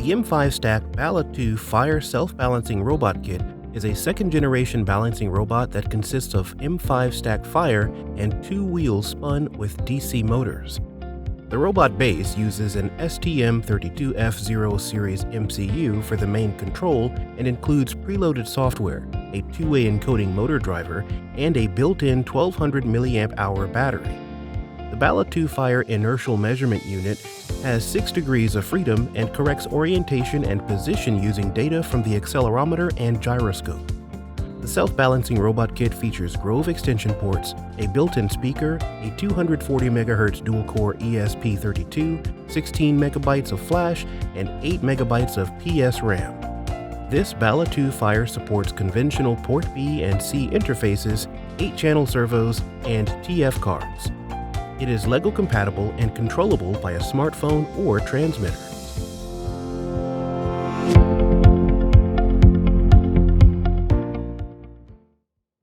The M5Stack BALA2Fire self-balancing robot kit is a second-generation balancing robot that consists of M5Stack Fire and two wheels spun with DC motors. The robot base uses an STM32F0 series MCU for the main control and includes preloaded software, a two-way encoding motor driver, and a built-in 1200 mAh battery. The BALA2Fire inertial measurement unit has 6 degrees of freedom and corrects orientation and position using data from the accelerometer and gyroscope. The self-balancing robot kit features Grove extension ports, a built-in speaker, a 240 MHz dual-core ESP32, 16 MB of flash, and 8 MB of PS RAM. This BALA2Fire supports conventional Port B and C interfaces, 8-channel servos, and TF cards. It is LEGO compatible and controllable by a smartphone or transmitter.